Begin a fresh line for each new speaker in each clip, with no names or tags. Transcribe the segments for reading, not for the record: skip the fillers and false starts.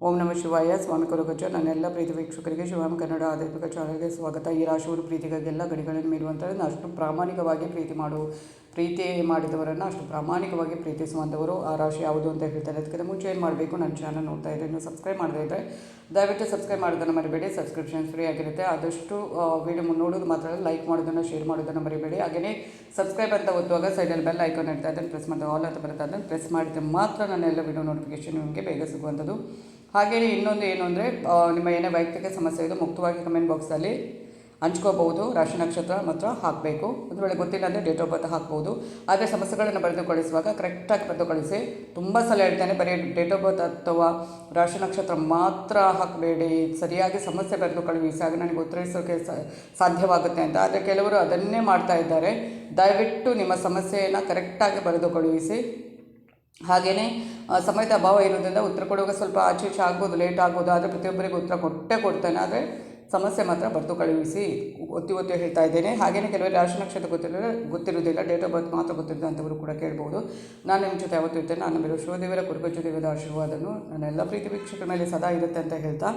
ಓಂ ನಮಃ ಶಿವಾಯ. ಸ್ವಾಮಿ ಕೊರಗಜ್ಜ. ನನ್ನೆಲ್ಲ ಪ್ರೀತಿ ವೀಕ್ಷಕರಿಗೆ ಶಿವಾಮ ಕನ್ನಡ ಆಧ್ಯಾತ್ಮಿಕ ಚಾನಲ್ಗೆ ಸ್ವಾಗತ. ಈ ರಾಶಿಯವರು ಪ್ರೀತಿಗಾಗೆಲ್ಲ ಗಡಿಗಳನ್ನು ಮೀರುವಂಥದ್ದು, ಅಷ್ಟು ಪ್ರಾಮಾಣಿಕವಾಗಿ ಪ್ರೀತಿ ಮಾಡಿದವರನ್ನು ಅಷ್ಟು ಪ್ರಾಮಾಣಿಕವಾಗಿ ಪ್ರೀತಿಸುವಂಥವರು ಆ ರಾಶಿ ಯಾವುದು ಅಂತ ಹೇಳ್ತಾರೆ. ಅದಕ್ಕಿಂತ ಮುಂಚೆ ಏನು ಮಾಡಬೇಕು, ನನ್ನ ಚಾನಲ್ ನೋಡ್ತಾ ಇದ್ದರೆ ಇನ್ನೂ ಸಬ್ಸ್ಕ್ರೈಬ್ ಮಾಡದೇ ಇದ್ದರೆ ದಯವಿಟ್ಟು ಸಬ್ಸ್ಕ್ರೈಬ್ ಮಾಡೋದನ್ನು ಮರಿಬೇಡಿ. ಸಬ್ಸ್ಕ್ರಿಪ್ಷನ್ ಫ್ರೀ ಆಗಿರುತ್ತೆ. ಆದಷ್ಟು ವೀಡಿಯೋ ನೋಡೋದು ಮಾತ್ರ ಲೈಕ್ ಮಾಡೋದನ್ನು, ಶೇರ್ ಮಾಡೋದನ್ನು ಮರಿಬೇಡಿ. ಹಾಗೆಯೇ ಸಬ್ಸ್ಕ್ರೈಬ್ ಅಂತ ಒತ್ತುವಾಗ ಸೈಡಲ್ಲಿ ಬೆಲ್ ಐಕಾನ್ ಇರ್ತಾ ಅದನ್ನು ಪ್ರೆಸ್ ಮಾಡಿದೆ, ಆಲ್ ಅಂತ ಬರುತ್ತೆ, ಅದನ್ನು ಪ್ರೆಸ್ ಮಾಡಿದ್ರೆ ಮಾತ್ರ ನನ್ನ ಎಲ್ಲ ವೀಡಿಯೋ ನೋಟಿಫಿಕೇಷನ್ ನಿಮಗೆ ಬೇಗ ಸಿಗುವಂಥದ್ದು. ಹಾಗೆಯೇ ಇನ್ನೊಂದು ಏನು ಅಂದರೆ, ನಿಮ್ಮ ಏನೇ ವೈಯಕ್ತಿಕ ಸಮಸ್ಯೆ ಇದೆ ಮುಕ್ತವಾಗಿ ಕಮೆಂಟ್ ಬಾಕ್ಸಲ್ಲಿ ಹಂಚ್ಕೋಬಹುದು. ರಾಶಿ ನಕ್ಷತ್ರ ಮಾತ್ರ ಹಾಕಬೇಕು. ಒಂದು ವೇಳೆ ಗೊತ್ತಿಲ್ಲ ಅಂದರೆ ಡೇಟ್ ಆಫ್ ಬರ್ತ್ ಹಾಕ್ಬೋದು. ಆದರೆ ಸಮಸ್ಯೆಗಳನ್ನು ಬರೆದು ಕಳಿಸುವಾಗ ಕರೆಕ್ಟಾಗಿ ಬರೆದು ಕಳಿಸಿ. ತುಂಬ ಸಲ ಹೇಳ್ತಾನೆ, ಬರೀ ಡೇಟ್ ಆಫ್ ಬರ್ತ್ ಅಥವಾ ರಾಶಿ ನಕ್ಷತ್ರ ಮಾತ್ರ ಹಾಕಬೇಡಿ, ಸರಿಯಾಗಿ ಸಮಸ್ಯೆ ಬರೆದು ಕಳುಹಿಸಿ, ಆಗ ನನಗೆ ಉತ್ತರಿಸೋಕ್ಕೆ ಸಾಧ್ಯವಾಗುತ್ತೆ ಅಂತ. ಆದರೆ ಕೆಲವರು ಅದನ್ನೇ ಮಾಡ್ತಾ ಇದ್ದಾರೆ. ದಯವಿಟ್ಟು ನಿಮ್ಮ ಸಮಸ್ಯೆಯನ್ನು ಕರೆಕ್ಟಾಗಿ ಬರೆದು ಕಳುಹಿಸಿ. ಹಾಗೆಯೇ ಸಮಯದ ಅಭಾವ ಇರೋದ್ರಿಂದ ಉತ್ತರ ಕೊಡುವಾಗ ಸ್ವಲ್ಪ ಆಚೆ ಈಚೆ ಆಗ್ಬೋದು, ಲೇಟ್ ಆಗ್ಬೋದು. ಆದರೆ ಪ್ರತಿಯೊಬ್ಬರಿಗೆ ಉತ್ತರ ಕೊಡ್ತಾನೆ. ಆದರೆ ಸಮಸ್ಯೆ ಮಾತ್ರ ಬರೆದು ಕಳುಹಿಸಿ, ಒತ್ತಿ ಹೇಳ್ತಾ ಇದ್ದೇನೆ. ಹಾಗೆಯೇ ಕೆಲವರು ರಾಶಿ ನಕ್ಷತ್ರ ಗೊತ್ತಿರೋದಿಲ್ಲ, ಡೇಟ್ ಆಫ್ ಬರ್ತ್ ಮಾತ್ರ ಗೊತ್ತಿರೋದು ಅಂತವರು ಕೂಡ ಕೇಳ್ಬೋದು. ನಾನು ನಿಮ್ಮ ಜೊತೆ ಯಾವತ್ತೂ ಇರ್ತೇನೆ. ನಾನು ನಂಬಿರೋ ಶಿವದೇವರ ಕುರುಬಜ್ಜ ದೇವರ ಆಶೀರ್ವಾದನು ನನ್ನೆಲ್ಲ ಪ್ರೀತಿ ವೀಕ್ಷಕರ ಮೇಲೆ ಸದಾ ಇರುತ್ತೆ ಅಂತ ಹೇಳ್ತಾ,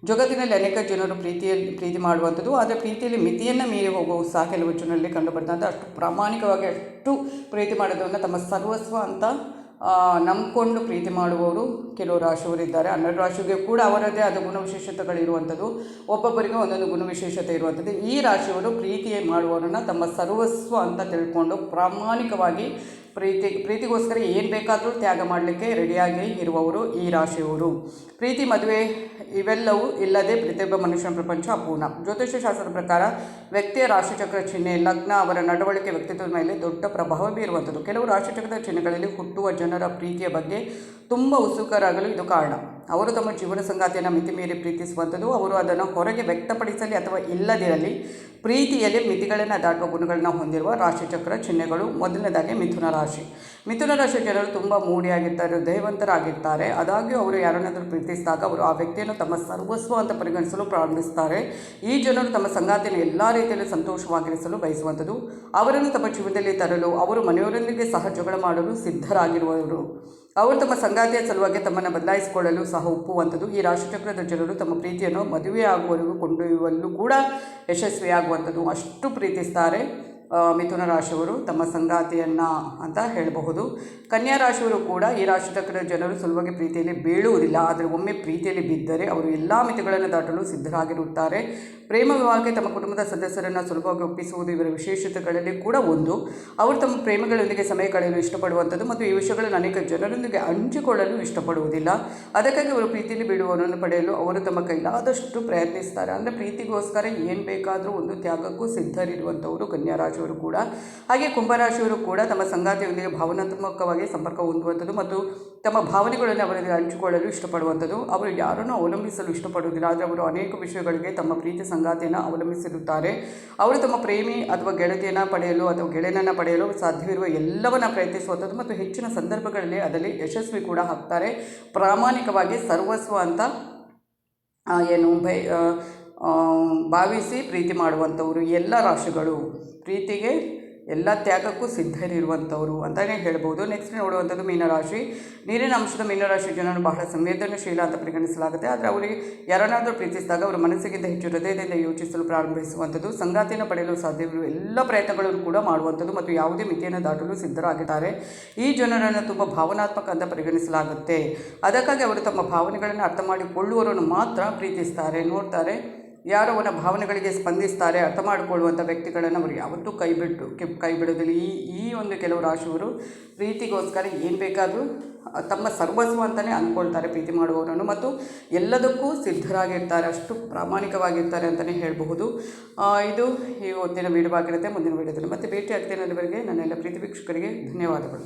ಜಗತ್ತಿನಲ್ಲಿ ಅನೇಕ ಜನರು ಪ್ರೀತಿ ಮಾಡುವಂಥದ್ದು, ಆದರೆ ಪ್ರೀತಿಯಲ್ಲಿ ಮಿತಿಯನ್ನು ಮೀರಿ ಹೋಗುವ ಉತ್ಸಾಹ ಕೆಲವು ಜನರಲ್ಲಿ ಕಂಡುಬರ್ತಂಥ ಅಷ್ಟು ಪ್ರಾಮಾಣಿಕವಾಗಿ ಅಷ್ಟು ಪ್ರೀತಿ ಮಾಡೋದನ್ನು ತಮ್ಮ ಸರ್ವಸ್ವ ಅಂತ ನಂಬಿಕೊಂಡು ಪ್ರೀತಿ ಮಾಡುವವರು ಕೆಲವು ರಾಶಿಯವರಿದ್ದಾರೆ. 12 ರಾಶಿಗೆ ಕೂಡ ಅವರದೇ ಆದ ಗುಣವಿಶೇಷತೆಗಳಿರುವಂಥದ್ದು, ಒಬ್ಬೊಬ್ಬರಿಗೆ ಒಂದೊಂದು ಗುಣವಿಶೇಷತೆ ಇರುವಂಥದ್ದು. ಈ ರಾಶಿಯವರು ಪ್ರೀತಿ ಮಾಡುವವರನ್ನು ತಮ್ಮ ಸರ್ವಸ್ವ ಅಂತ ತಿಳ್ಕೊಂಡು ಪ್ರಾಮಾಣಿಕವಾಗಿ ಪ್ರೀತಿಗೋಸ್ಕರ ಏನು ಬೇಕಾದರೂ ತ್ಯಾಗ ಮಾಡಲಿಕ್ಕೆ ರೆಡಿಯಾಗಿ ಇರುವವರು ಈ ರಾಶಿಯವರು. ಪ್ರೀತಿ, ಮದುವೆ ಇವೆಲ್ಲವೂ ಇಲ್ಲದೆ ಪ್ರತಿಯೊಬ್ಬ ಮನುಷ್ಯನ ಪ್ರಪಂಚ ಅಪೂರ್ಣ. ಜ್ಯೋತಿಷ್ಯ ಶಾಸ್ತ್ರದ ಪ್ರಕಾರ ವ್ಯಕ್ತಿಯ ರಾಶಿಚಕ್ರ ಚಿಹ್ನೆ, ಲಗ್ನ, ಅವರ ನಡವಳಿಕೆ ವ್ಯಕ್ತಿತ್ವದ ಮೇಲೆ ದೊಡ್ಡ ಪ್ರಭಾವ ಬೀರುವಂಥದ್ದು. ಕೆಲವು ರಾಶಿಚಕ್ರದ ಚಿಹ್ನೆಗಳಲ್ಲಿ ಹುಟ್ಟುವ ಜನರ ಪ್ರೀತಿಯ ಬಗ್ಗೆ ತುಂಬ ಉತ್ಸುಕರಾಗಲು ಇದು ಕಾರಣ. ಅವರು ತಮ್ಮ ಜೀವನ ಸಂಗಾತಿಯನ್ನು ಮಿತಿಮೀರಿ ಪ್ರೀತಿಸುವಂಥದ್ದು. ಅವರು ಅದನ್ನು ಹೊರಗೆ ವ್ಯಕ್ತಪಡಿಸಲಿ ಅಥವಾ ಇಲ್ಲದಿರಲಿ, ಪ್ರೀತಿಯಲ್ಲಿ ಮಿತಿಗಳನ್ನು ದಾಟುವ ಗುಣಗಳನ್ನು ಹೊಂದಿರುವ ರಾಶಿಚಕ್ರ ಚಿಹ್ನೆಗಳು. ಮೊದಲನೇದಾಗಿ ಮಿಥುನ ರಾಶಿ. ಮಿಥುನ ರಾಶಿ ಜನರು ತುಂಬ ಮೂಡಿಯಾಗಿರ್ತಾರೆ, ಹೃದಯವಂತರಾಗಿರ್ತಾರೆ. ಆದಾಗ್ಯೂ ಅವರು ಯಾರನ್ನಾದರೂ ಪ್ರೀತಿಸಿದಾಗ ಅವರು ಆ ವ್ಯಕ್ತಿಯನ್ನು ತಮ್ಮ ಸರ್ವಸ್ವ ಅಂತ ಪರಿಗಣಿಸಲು ಪ್ರಾರಂಭಿಸ್ತಾರೆ. ಈ ಜನರು ತಮ್ಮ ಸಂಗಾತಿಯನ್ನು ಎಲ್ಲ ರೀತಿಯಲ್ಲಿ ಸಂತೋಷವಾಗಿರಿಸಲು ಬಯಸುವಂಥದ್ದು. ಅವರನ್ನು ತಮ್ಮ ಜೀವನದಲ್ಲಿ ತರಲು ಅವರು ಮನೆಯವರೊಂದಿಗೆ ಸಹ ಜಗಳ ಮಾಡಲು ಸಿದ್ಧರಾಗಿರುವವರು. ಅವರು ತಮ್ಮ ಸಂಗಾತಿಯ ಸಲುವಾಗಿ ತಮ್ಮನ್ನು ಬದಲಾಯಿಸಿಕೊಳ್ಳಲು ಸಹ ಒಪ್ಪುವಂಥದ್ದು. ಈ ರಾಶಿಚಕ್ರದ ಜನರು ತಮ್ಮ ಪ್ರೀತಿಯನ್ನು ಮದುವೆಯಾಗುವವರೆಗೂ ಕೊಂಡೊಯ್ಯುವಲ್ಲೂ ಕೂಡ ಯಶಸ್ವಿಯಾಗುವಂಥದ್ದು. ಅಷ್ಟು ಪ್ರೀತಿಸ್ತಾರೆ ಮಿಥುನ ರಾಶಿಯವರು ತಮ್ಮ ಸಂಗಾತಿಯನ್ನು ಅಂತ ಹೇಳಬಹುದು. ಕನ್ಯಾ ರಾಶಿಯವರು ಕೂಡ ಈ ರಾಶಿಚಕ್ರದ ಜನರು ಸುಲಭವಾಗಿ ಪ್ರೀತಿಯಲ್ಲಿ ಬೀಳುವುದಿಲ್ಲ. ಆದರೆ ಒಮ್ಮೆ ಪ್ರೀತಿಯಲ್ಲಿ ಬಿದ್ದರೆ ಅವರು ಎಲ್ಲ ಮಿತಿಗಳನ್ನು ದಾಟಲು ಸಿದ್ಧರಾಗಿರುತ್ತಾರೆ. ಪ್ರೇಮ ವಿವಾಹಕ್ಕೆ ತಮ್ಮ ಕುಟುಂಬದ ಸದಸ್ಯರನ್ನು ಸುಲಭವಾಗಿ ಒಪ್ಪಿಸುವುದು ಇವರ ವಿಶೇಷತೆಗಳಲ್ಲಿ ಕೂಡ ಒಂದು. ಅವರು ತಮ್ಮ ಪ್ರೇಮಿಗಳೊಂದಿಗೆ ಸಮಯ ಕಳೆಯಲು ಇಷ್ಟಪಡುವಂಥದ್ದು ಮತ್ತು ಈ ವಿಷಯಗಳನ್ನು ಅನೇಕ ಜನರೊಂದಿಗೆ ಹಂಚಿಕೊಳ್ಳಲು ಇಷ್ಟಪಡುವುದಿಲ್ಲ. ಅದಕ್ಕಾಗಿ ಅವರು ಪ್ರೀತಿಯಲ್ಲಿ ಬೀಳುವವರನ್ನು ಪಡೆಯಲು ಅವರು ತಮ್ಮ ಕೈಲಾದಷ್ಟು ಪ್ರಯತ್ನಿಸ್ತಾರೆ. ಅಂದರೆ ಪ್ರೀತಿಗೋಸ್ಕರ ಏನು ಬೇಕಾದರೂ ಒಂದು ತ್ಯಾಗಕ್ಕೂ ಸಿದ್ಧರಿರುವಂಥವರು ಕನ್ಯಾ ರಾಶಿಯವರು ಕೂಡ. ಹಾಗೆ ಕುಂಭರಾಶಿಯವರು ಕೂಡ ತಮ್ಮ ಸಂಗಾತಿಯೊಂದಿಗೆ ಭಾವನಾತ್ಮಕವಾಗಿ ಸಂಪರ್ಕ ಹೊಂದುವಂಥದ್ದು ಮತ್ತು ತಮ್ಮ ಭಾವನೆಗಳನ್ನು ಅವರಿಗೆ ಹಂಚಿಕೊಳ್ಳಲು ಇಷ್ಟಪಡುವಂಥದ್ದು. ಅವರು ಯಾರನ್ನು ಅವಲಂಬಿಸಲು ಇಷ್ಟಪಡುವುದಿಲ್ಲ, ಆದರೆ ಅವರು ಅನೇಕ ವಿಷಯಗಳಿಗೆ ತಮ್ಮ ಪ್ರೀತಿ ಸಂಗಾತಿಯನ್ನು ಅವಲಂಬಿಸಿರುತ್ತಾರೆ. ಅವರು ತಮ್ಮ ಪ್ರೇಮಿ ಅಥವಾ ಗೆಳತಿಯನ್ನು ಪಡೆಯಲು ಅಥವಾ ಗೆಳೆಯನನ್ನು ಪಡೆಯಲು ಸಾಧ್ಯವಿರುವ ಎಲ್ಲವನ್ನ ಪ್ರಯತ್ನಿಸುವಂಥದ್ದು ಮತ್ತು ಹೆಚ್ಚಿನ ಸಂದರ್ಭಗಳಲ್ಲಿ ಅದರಲ್ಲಿ ಯಶಸ್ವಿ ಕೂಡ ಆಗ್ತಾರೆ. ಪ್ರಾಮಾಣಿಕವಾಗಿ ಸರ್ವಸ್ವ ಅಂತ ಭಾವಿಸಿ ಪ್ರೀತಿ ಮಾಡುವಂಥವರು ಎಲ್ಲ ರಾಶಿಗಳು ಪ್ರೀತಿಗೆ ಎಲ್ಲ ತ್ಯಾಗಕ್ಕೂ ಸಿದ್ಧರಿರುವಂಥವರು ಅಂತಲೇ ಹೇಳ್ಬೋದು. ನೆಕ್ಸ್ಟ್ ನೋಡುವಂಥದ್ದು ಮೀನರಾಶಿ. ನೀರಿನ ಅಂಶದ ಮೀನರಾಶಿ ಜನರು ಬಹಳ ಸಂವೇದನಶೀಲ ಅಂತ ಪರಿಗಣಿಸಲಾಗುತ್ತೆ. ಆದರೆ ಅವರಿಗೆ ಯಾರನ್ನಾದರೂ ಪ್ರೀತಿಸಿದಾಗ ಅವರ ಮನಸ್ಸಿಗಿಂತ ಹೆಚ್ಚು ಹೃದಯದಿಂದ ಯೋಚಿಸಲು ಪ್ರಾರಂಭಿಸುವಂಥದ್ದು. ಸಂಗಾತಿಯನ್ನು ಪಡೆಯಲು ಸಾಧ್ಯವಿರುವ ಎಲ್ಲ ಪ್ರಯತ್ನಗಳನ್ನು ಕೂಡ ಮಾಡುವಂಥದ್ದು ಮತ್ತು ಯಾವುದೇ ಮಿತಿಯನ್ನು ದಾಟಲು ಸಿದ್ಧರಾಗಿದ್ದಾರೆ. ಈ ಜನರನ್ನು ತುಂಬ ಭಾವನಾತ್ಮಕ ಅಂತ ಪರಿಗಣಿಸಲಾಗುತ್ತೆ. ಅದಕ್ಕಾಗಿ ಅವರು ತಮ್ಮ ಭಾವನೆಗಳನ್ನು ಅರ್ಥ ಮಾಡಿಕೊಳ್ಳುವವರನ್ನು ಮಾತ್ರ ಪ್ರೀತಿಸ್ತಾರೆ, ನೋಡ್ತಾರೆ. ಯಾರು ಅವನ ಭಾವನೆಗಳಿಗೆ ಸ್ಪಂದಿಸ್ತಾರೆ, ಅರ್ಥ ಮಾಡಿಕೊಳ್ಳುವಂಥ ವ್ಯಕ್ತಿಗಳನ್ನು ಅವರು ಯಾವತ್ತೂ ಕೈ ಬಿಡೋದಿಲ್ಲ. ಈ ಒಂದು ಕೆಲವು ರಾಶಿಯವರು ಪ್ರೀತಿಗೋಸ್ಕರ ಏನು ಬೇಕಾದರೂ ತಮ್ಮ ಸರ್ವಸ್ವ ಅಂತಲೇ ಅಂದ್ಕೊಳ್ತಾರೆ ಪ್ರೀತಿ ಮಾಡುವವರನ್ನು, ಮತ್ತು ಎಲ್ಲದಕ್ಕೂ ಸಿದ್ಧರಾಗಿರ್ತಾರೆ, ಅಷ್ಟು ಪ್ರಾಮಾಣಿಕವಾಗಿರ್ತಾರೆ ಅಂತಲೇ ಹೇಳಬಹುದು. ಇದು ಈ ಹೊತ್ತಿನ ವಿಡಿಯೋ ಆಗಿರುತ್ತೆ. ಮುಂದಿನ ವಿಡಿಯೋದಲ್ಲಿ ಮತ್ತೆ ಭೇಟಿ ಆಗ್ತೇನೆ. ಅಲ್ಲಿವರೆಗೆ ನನ್ನೆಲ್ಲ ಪ್ರೀತಿ ವೀಕ್ಷಕರಿಗೆ ಧನ್ಯವಾದಗಳು.